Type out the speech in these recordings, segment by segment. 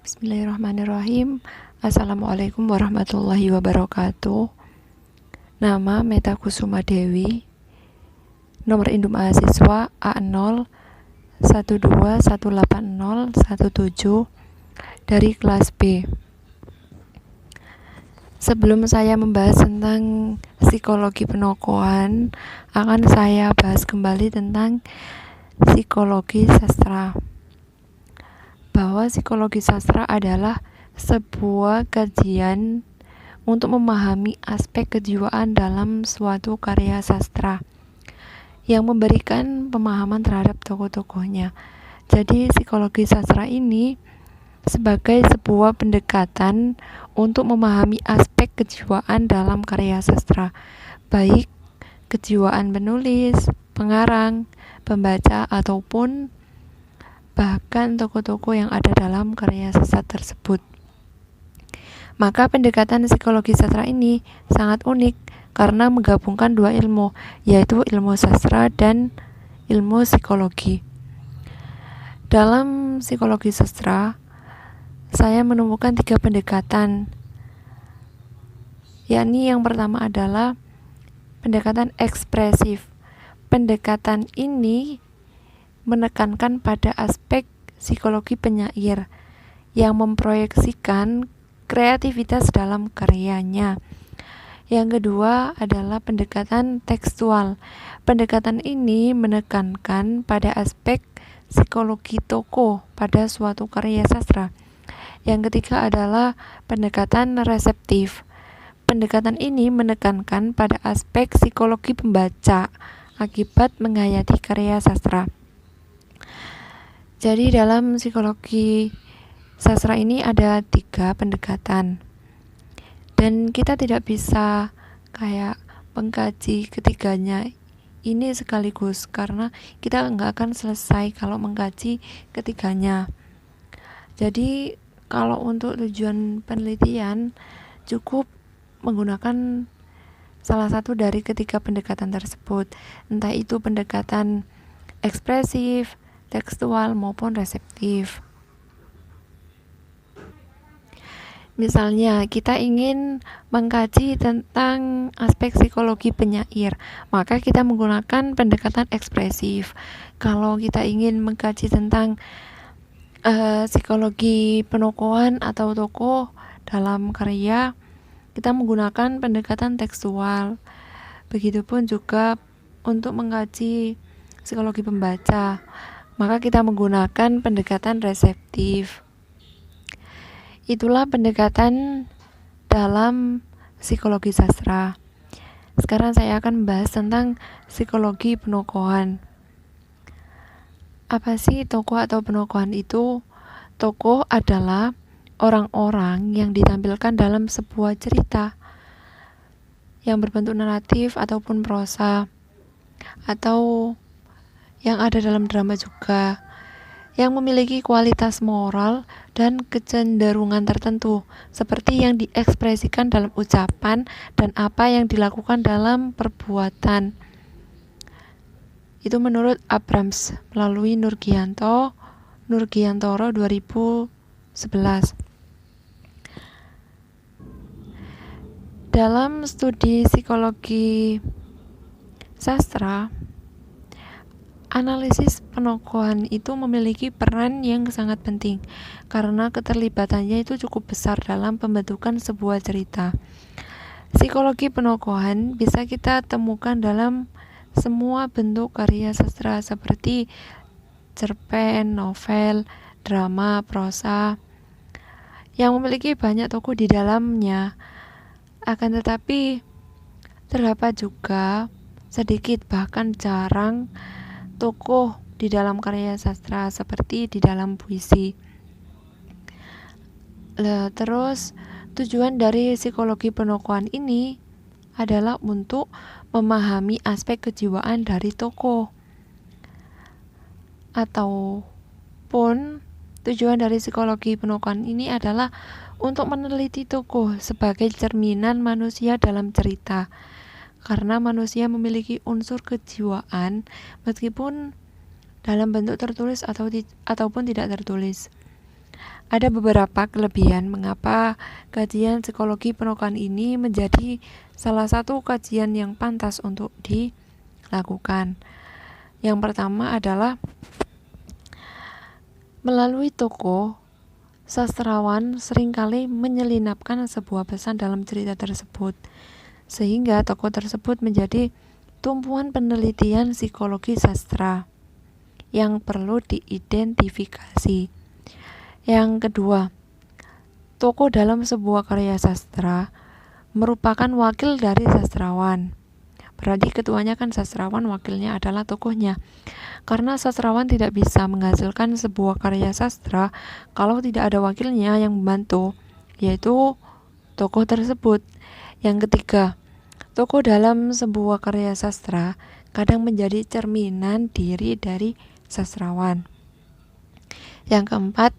Bismillahirrahmanirrahim. Assalamualaikum warahmatullahi wabarakatuh. Nama Meta Kusuma Dewi. Nomor induk mahasiswa A012180117 dari kelas B. Sebelum saya membahas tentang psikologi penokohan, akan saya bahas kembali tentang psikologi sastra. Bahwa psikologi sastra adalah sebuah kajian untuk memahami aspek kejiwaan dalam suatu karya sastra yang memberikan pemahaman terhadap tokoh-tokohnya. Jadi psikologi sastra ini sebagai sebuah pendekatan untuk memahami aspek kejiwaan dalam karya sastra, baik kejiwaan penulis, pengarang, pembaca, ataupun bahkan tokoh-tokoh yang ada dalam karya sastra tersebut. Maka pendekatan psikologi sastra ini sangat unik karena menggabungkan dua ilmu, yaitu ilmu sastra dan ilmu psikologi. Dalam psikologi sastra, saya menemukan 3 pendekatan, yakni yang pertama adalah pendekatan ekspresif. Pendekatan ini menekankan pada aspek psikologi penyair yang memproyeksikan kreativitas dalam karyanya. Yang kedua adalah pendekatan tekstual. Pendekatan ini menekankan pada aspek psikologi tokoh pada suatu karya sastra. Yang ketiga adalah pendekatan reseptif. Pendekatan ini menekankan pada aspek psikologi pembaca akibat menghayati karya sastra. Jadi dalam psikologi sastra ini ada 3 pendekatan, dan kita tidak bisa kayak mengkaji ketiganya ini sekaligus karena kita nggak akan selesai kalau mengkaji ketiganya. Jadi kalau untuk tujuan penelitian cukup menggunakan salah satu dari ketiga pendekatan tersebut, entah itu pendekatan ekspresif, tekstual maupun reseptif. Misalnya, kita ingin mengkaji tentang aspek psikologi penyair, maka kita menggunakan pendekatan ekspresif. Kalau kita ingin mengkaji tentang psikologi penokohan atau tokoh dalam karya, kita menggunakan pendekatan tekstual. Begitupun juga untuk mengkaji psikologi pembaca, maka kita menggunakan pendekatan reseptif. Itulah pendekatan dalam psikologi sastra. Sekarang saya akan membahas tentang psikologi penokohan. Apa sih tokoh atau penokohan itu? Tokoh adalah orang-orang yang ditampilkan dalam sebuah cerita yang berbentuk naratif ataupun prosa, atau yang ada dalam drama juga, yang memiliki kualitas moral dan kecenderungan tertentu, seperti yang diekspresikan dalam ucapan dan apa yang dilakukan dalam perbuatan. Itu menurut Abrams melalui Nurgiantoro 2011. Dalam studi psikologi sastra, analisis penokohan itu memiliki peran yang sangat penting karena keterlibatannya itu cukup besar dalam pembentukan sebuah cerita. Psikologi penokohan bisa kita temukan dalam semua bentuk karya sastra seperti cerpen, novel, drama, prosa yang memiliki banyak tokoh di dalamnya. Akan tetapi terdapat juga sedikit bahkan jarang tokoh di dalam karya sastra seperti di dalam puisi. Terus tujuan dari psikologi penokohan ini adalah untuk memahami aspek kejiwaan dari tokoh, ataupun tujuan dari psikologi penokohan ini adalah untuk meneliti tokoh sebagai cerminan manusia dalam cerita, karena manusia memiliki unsur kejiwaan meskipun dalam bentuk tertulis ataupun tidak tertulis. Ada beberapa kelebihan mengapa kajian psikologi penokohan ini menjadi salah satu kajian yang pantas untuk dilakukan. Yang pertama adalah melalui tokoh, sastrawan seringkali menyelinapkan sebuah pesan dalam cerita tersebut, sehingga tokoh tersebut menjadi tumpuan penelitian psikologi sastra yang perlu diidentifikasi. Yang kedua, tokoh dalam sebuah karya sastra merupakan wakil dari sastrawan. Berarti ketuanya kan sastrawan, wakilnya adalah tokohnya. Karena sastrawan tidak bisa menghasilkan sebuah karya sastra kalau tidak ada wakilnya yang membantu, yaitu tokoh tersebut. Yang ketiga, tokoh dalam sebuah karya sastra kadang menjadi cerminan diri dari sastrawan. Yang keempat,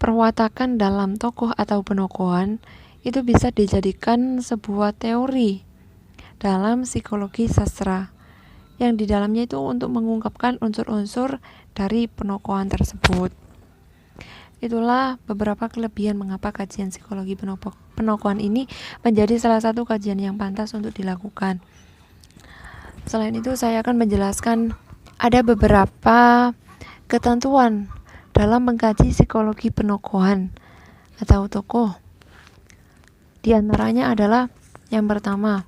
perwatakan dalam tokoh atau penokohan itu bisa dijadikan sebuah teori dalam psikologi sastra yang di dalamnya itu untuk mengungkapkan unsur-unsur dari penokohan tersebut. Itulah beberapa kelebihan mengapa kajian psikologi penokohan ini menjadi salah satu kajian yang pantas untuk dilakukan. Selain itu, saya akan menjelaskan ada beberapa ketentuan dalam mengkaji psikologi penokohan atau tokoh. Di antaranya adalah yang pertama,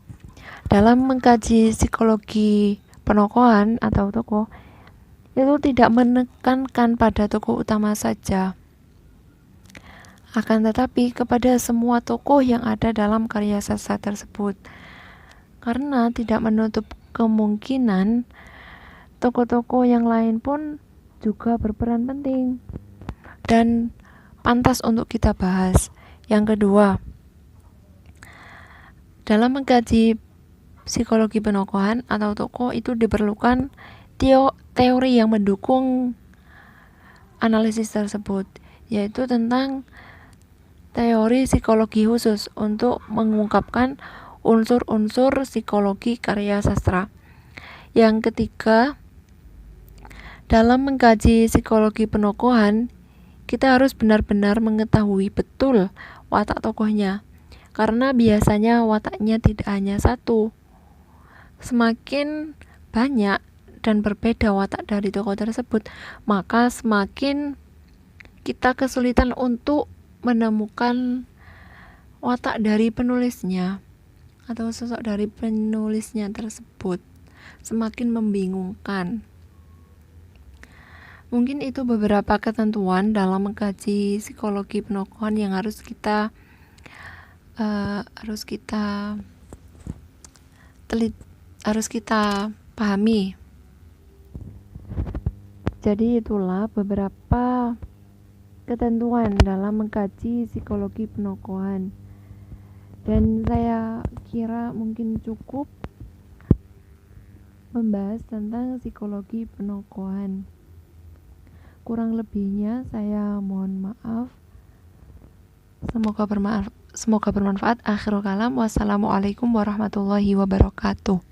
dalam mengkaji psikologi penokohan atau tokoh itu tidak menekankan pada tokoh utama saja, akan tetapi kepada semua tokoh yang ada dalam karya sastra tersebut, karena tidak menutup kemungkinan tokoh-tokoh yang lain pun juga berperan penting dan pantas untuk kita bahas. Yang kedua, dalam mengkaji psikologi penokohan atau tokoh itu diperlukan teori yang mendukung analisis tersebut, yaitu tentang teori psikologi khusus untuk mengungkapkan unsur-unsur psikologi karya sastra. Yang ketiga, dalam mengkaji psikologi penokohan, kita harus benar-benar mengetahui betul watak tokohnya, karena biasanya wataknya tidak hanya satu. Semakin banyak dan berbeda watak dari tokoh tersebut, maka semakin kita kesulitan untuk menemukan watak dari penulisnya atau sosok dari penulisnya tersebut, semakin membingungkan. Mungkin itu beberapa ketentuan dalam mengkaji psikologi penokohan yang harus kita pahami. Jadi itulah beberapa ketentuan dalam mengkaji psikologi penokohan. Dan saya kira mungkin cukup membahas tentang psikologi penokohan. Kurang lebihnya saya mohon maaf. Semoga bermanfaat. Akhirul kalam. Wassalamualaikum warahmatullahi wabarakatuh.